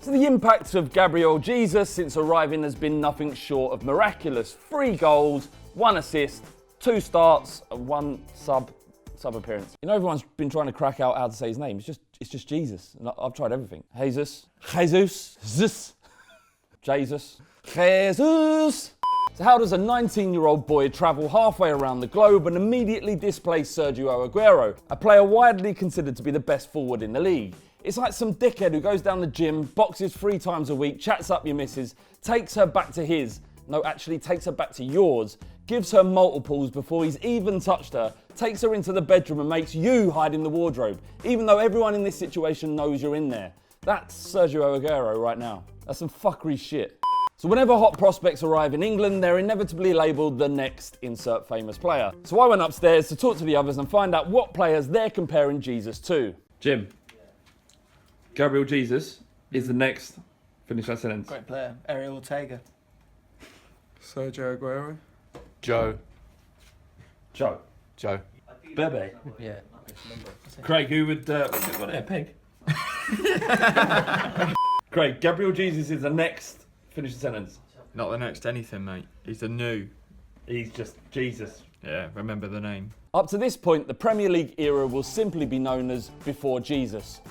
So the impact of Gabriel Jesus since arriving has been nothing short of miraculous. 3 goals, 1 assist, 2 starts, and 1 sub appearance. You know, everyone's been trying to crack out how to say his name. It's just Jesus. And I've tried everything. Jesus. So how does a 19-year-old boy travel halfway around the globe and immediately displace Sergio Aguero, a player widely considered to be the best forward in the league? It's like some dickhead who goes down the gym, boxes 3 times a week, chats up your missus, takes her back to his, no, actually takes her back to yours, gives her multiples before he's even touched her, takes her into the bedroom and makes you hide in the wardrobe, even though everyone in this situation knows you're in there. That's Sergio Aguero right now. That's some fuckery shit. So whenever hot prospects arrive in England, they're inevitably labelled the next insert famous player. So I went upstairs to talk to the others and find out what players they're comparing Jesus to. Jim. Gabriel Jesus is the next. Finish that sentence. Great player. Ariel Ortega. Sergio Aguero. Joe. Bebe. Yeah. Craig, who would... Peg. Craig, Gabriel Jesus is the next. Finish the sentence. Not the next anything, mate. He's the new. He's just Jesus. Yeah, remember the name. Up to this point, the Premier League era will simply be known as Before Jesus.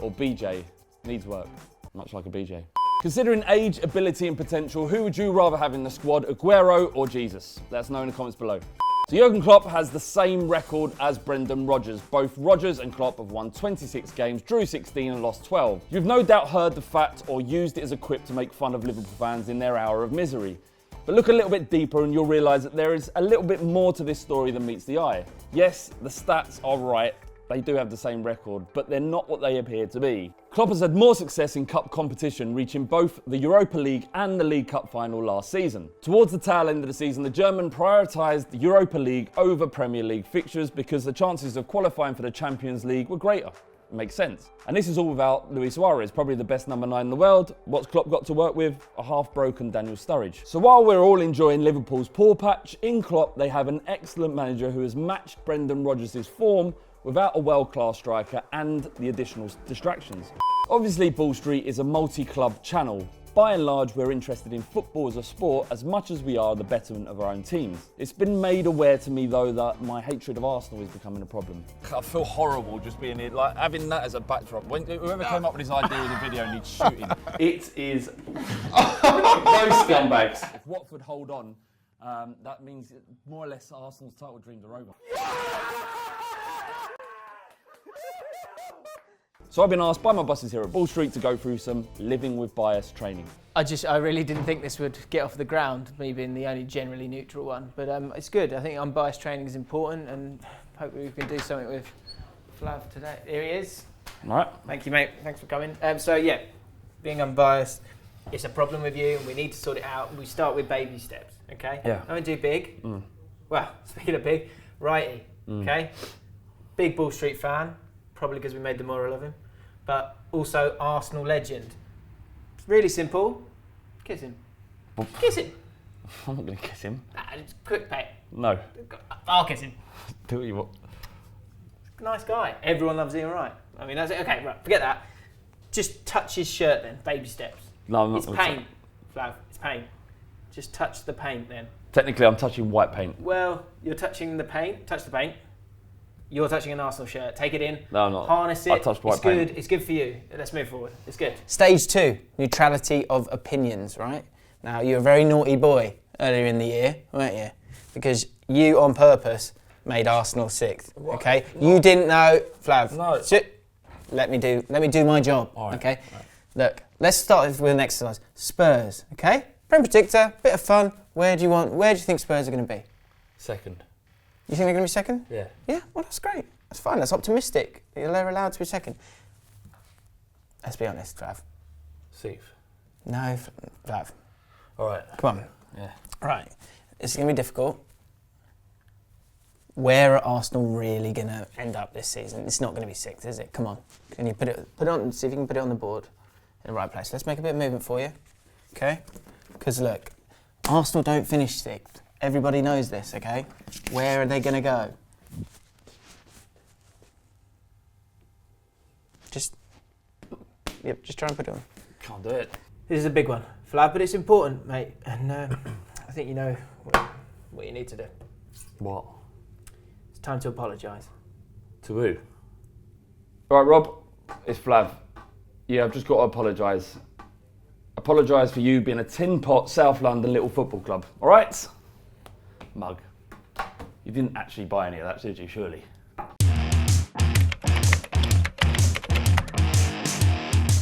Or BJ. Needs work. Much like a BJ. Considering age, ability and potential, who would you rather have in the squad, Aguero or Jesus? Let us know in the comments below. So Jurgen Klopp has the same record as Brendan Rodgers. Both Rodgers and Klopp have won 26 games, drew 16 and lost 12. You've no doubt heard the fact or used it as a quip to make fun of Liverpool fans in their hour of misery. But look a little bit deeper and you'll realise that there is a little bit more to this story than meets the eye. Yes, the stats are right. They do have the same record, but they're not what they appear to be. Klopp has had more success in cup competition, reaching both the Europa League and the League Cup final last season. Towards the tail end of the season, the German prioritised the Europa League over Premier League fixtures because the chances of qualifying for the Champions League were greater. It makes sense. And this is all without Luis Suarez, probably the best number 9 in the world. What's Klopp got to work with? A half-broken Daniel Sturridge. So while we're all enjoying Liverpool's poor patch, in Klopp they have an excellent manager who has matched Brendan Rodgers' form without a world-class striker and the additional distractions. Obviously, Ball Street is a multi-club channel. By and large, we're interested in football as a sport as much as we are the betterment of our own teams. It's been made aware to me, though, that my hatred of Arsenal is becoming a problem. I feel horrible just being here, like having that as a backdrop. Whoever came up with this idea of the video needs shooting. It is those scumbags. If Watford hold on, that means more or less Arsenal's title dreams are over. So I've been asked by my bosses here at Ball Street to go through some living with bias training. I really didn't think this would get off the ground, me being the only generally neutral one. But it's good. I think unbiased training is important, and hopefully we can do something with Flav today. Here he is. All right. Thank you, mate. Thanks for coming. So yeah, being unbiased, it's a problem with you, and we need to sort it out. We start with baby steps, okay? Yeah. Don't do big. Well, speaking of big, righty, okay? Big Ball Street fan, probably because we made the moral of him, but also Arsenal legend. It's really simple. Kiss him. Kiss him. I'm not going to kiss him. It's quick, mate. No. I'll kiss him. Do what you want. Nice guy. Everyone loves Ian Wright. I mean, that's it. Okay, right, forget that. Just touch his shirt then, baby steps. No, I'm not. It's paint, Flav, it's paint. Just touch the paint then. Technically, I'm touching white paint. Well, you're touching the paint. Touch the paint. You're touching an Arsenal shirt. Take it in. No, I'm not. Harness it. I touched white it's paint. good. It's good for you. Let's move forward. It's good. Stage 2, neutrality of opinions, right? Now, you're a very naughty boy earlier in the year, weren't you? Because you, on purpose, made Arsenal 6th, okay? What? You didn't know, Flav. No. Sit. Let me do my job, right, okay? right. Look, let's start with an exercise. Spurs, okay? Prem predictor, bit of fun. Where do you think Spurs are going to be? Second. You think they're going to be second? Yeah. Yeah, well, that's great. That's fine. That's optimistic. They're allowed to be second. Let's be honest, Flav. Sixth. No, Flav. All right. Come on. Yeah. Right. It's going to be difficult. Where are Arsenal really going to end up this season? It's not going to be sixth, is it? Come on. Can you put it on? See if you can put it on the board in the right place. Let's make a bit of movement for you. Okay? Because look, Arsenal don't finish sixth. Everybody knows this, okay? Where are they going to go? Just try and put it on. Can't do it. This is a big one, Flav, but it's important, mate. And I think you know what you need to do. What? It's time to apologise. To who? All right, Rob, it's Flav. Yeah, I've just got to apologise. Apologise for you being a tin pot South London little football club, all right? Mug. You didn't actually buy any of that, did you, surely?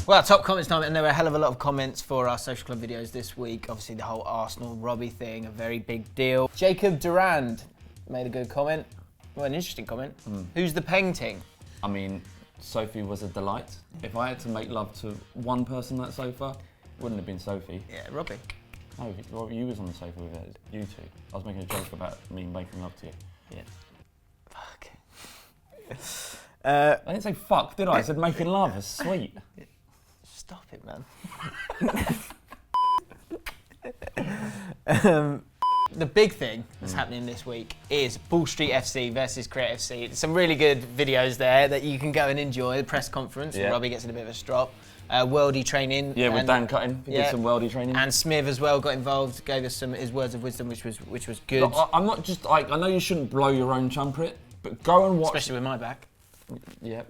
Well, top comments time, and there were a hell of a lot of comments for our social club videos this week. Obviously, the whole Arsenal Robbie thing, a very big deal. Jacob Durand made a good comment. Well, an interesting comment. Who's the painting? I mean, Sophie was a delight. If I had to make love to one person on that sofa, it wouldn't have been Sophie. Yeah, Robbie. No, Rob, you was on the sofa with it. You two. I was making a joke about me making love to you. Yeah. Fuck. I didn't say fuck, did I? I said making love. It's sweet. Stop it, man. The big thing that's happening this week is Ball Street FC versus Create FC. Some really good videos there that you can go and enjoy. The press conference, Yeah. Robbie gets in a bit of a strop. Worldy training. Yeah, with and- Dan Cutting. He did some worldy training. And Smith as well got involved, gave us his words of wisdom, which was good. Look, I'm not just like, I know you shouldn't blow your own trumpet, but go and watch. Especially with my back. Yeah.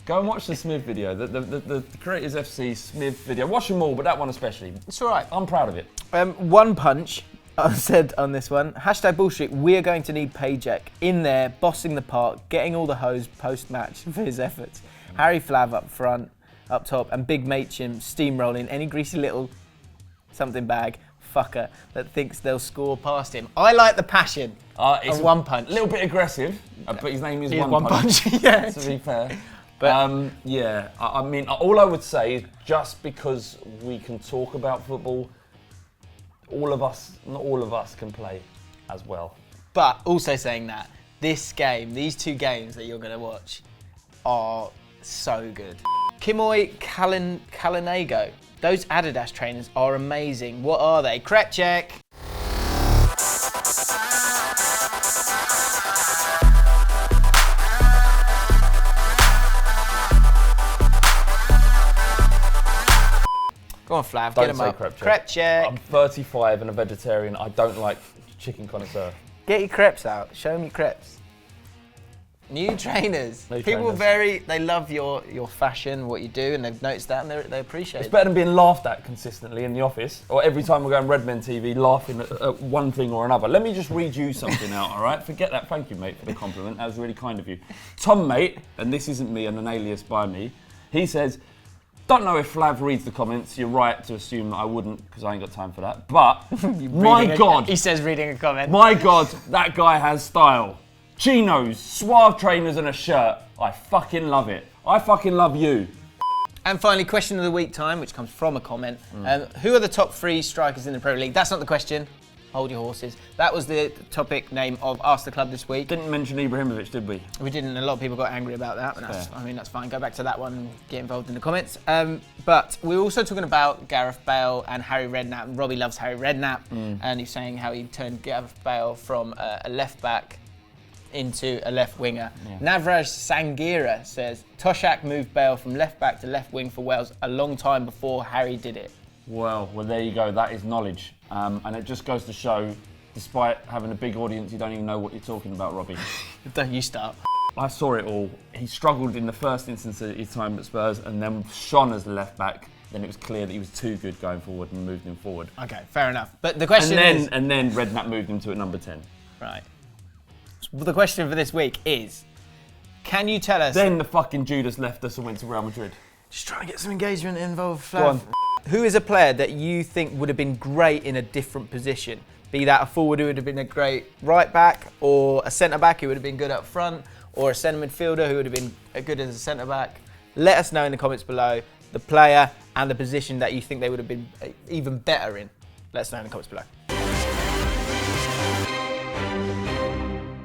Go and watch the Smith video, the Creators FC Smith video. Watch them all, but that one especially. It's all right. I'm proud of it. One punch, I said on this one, hashtag bullshit, we are going to need Payjack in there, bossing the park, getting all the hoes post-match for his efforts. Harry Flav up front, up top, and Big Machin steamrolling any greasy little something bag fucker that thinks they'll score past him. I like the passion It's of One Punch. A little bit aggressive, but his name is He is One Punch. yeah. To be fair. But- yeah, I mean, all I would say is just because we can talk about football, not all of us can play as well. But also saying that, this game, these two games that you're going to watch are so good. Kimoy Kalinago. Those Adidas trainers are amazing. What are they? Crep check. Go on, Flav, get Don't him say up. crep check. Crep check. I'm 35 and a vegetarian. I don't like chicken connoisseur. Get your crepes out. Show me crepes. New trainers. New People trainers. they love your fashion, what you do, and they've noticed that and they appreciate It's it. better than being laughed at consistently in the office, or every time we go on Redmen TV laughing at one thing or another. Let me just read you something out, all right? Forget that. Thank you, mate, for the compliment. That was really kind of you. Tom, mate, and this isn't me and an alias by me, he says, don't know if Flav reads the comments. You're right to assume that I wouldn't, because I ain't got time for that. But, my God. He says reading a comment. My God, that guy has style. Chinos, suave trainers and a shirt. I fucking love it. I fucking love you. And finally, question of the week time, which comes from a comment. Who are the top 3 strikers in the Premier League? That's not the question. Hold your horses. That was the topic name of Ask the Club this week. Didn't mention Ibrahimovic, did we? We didn't. A lot of people got angry about that. And that's fine. Go back to that one and get involved in the comments. But we're also talking about Gareth Bale and Harry Redknapp. And Robbie loves Harry Redknapp. And he's saying how he turned Gareth Bale from a left back into a left winger. Yeah. Navraj Sangira says, Toshak moved Bale from left back to left wing for Wales a long time before Harry did it. Well, there you go. That is knowledge. And it just goes to show, despite having a big audience, you don't even know what you're talking about, Robbie. Don't you start. I saw it all. He struggled in the first instance of his time at Spurs and then shone as the left back. Then it was clear that he was too good going forward and moved him forward. Okay, fair enough. But the question is... And then Redknapp moved him to at number 10. Right. Well, the question for this week is, can you tell us... Then the fucking Judas left us and went to Real Madrid. Just trying to get some engagement involved, Flav. Go on. Who is a player that you think would have been great in a different position? Be that a forward who would have been a great right back, or a centre back who would have been good up front, or a centre midfielder who would have been good as a centre back? Let us know in the comments below the player and the position that you think they would have been even better in. Let us know in the comments below.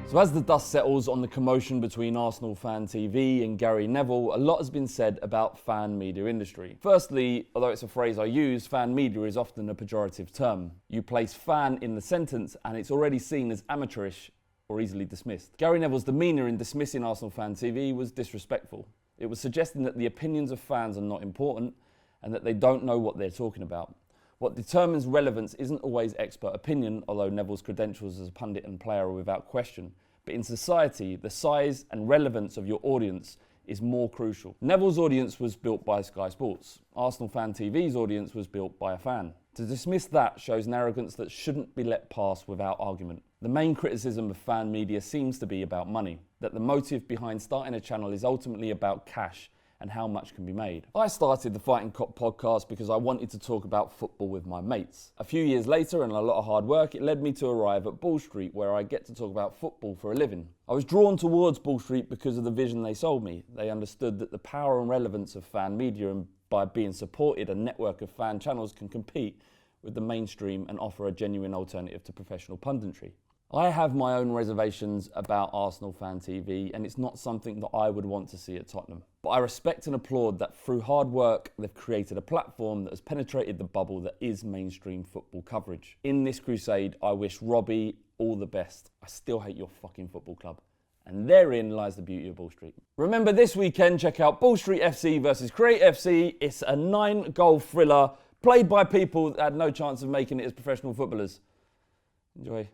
So as the dust settles on the commotion between Arsenal Fan TV and Gary Neville, a lot has been said about fan media industry. Firstly, although it's a phrase I use, fan media is often a pejorative term. You place fan in the sentence and it's already seen as amateurish or easily dismissed. Gary Neville's demeanour in dismissing Arsenal Fan TV was disrespectful. It was suggesting that the opinions of fans are not important and that they don't know what they're talking about. What determines relevance isn't always expert opinion, although Neville's credentials as a pundit and player are without question. But in society, the size and relevance of your audience is more crucial. Neville's audience was built by Sky Sports. Arsenal Fan TV's audience was built by a fan. To dismiss that shows an arrogance that shouldn't be let pass without argument. The main criticism of fan media seems to be about money, that the motive behind starting a channel is ultimately about cash and how much can be made. I started the Fighting Cock podcast because I wanted to talk about football with my mates. A few years later and a lot of hard work, it led me to arrive at Ball Street, where I get to talk about football for a living. I was drawn towards Ball Street because of the vision they sold me. They understood that the power and relevance of fan media, and by being supported, a network of fan channels can compete with the mainstream and offer a genuine alternative to professional punditry. I have my own reservations about Arsenal Fan TV, and it's not something that I would want to see at Tottenham. But I respect and applaud that through hard work, they've created a platform that has penetrated the bubble that is mainstream football coverage. In this crusade, I wish Robbie all the best. I still hate your fucking football club. And therein lies the beauty of Ball Street. Remember, this weekend, check out Ball Street FC versus Create FC. It's a 9-goal thriller played by people that had no chance of making it as professional footballers. Enjoy.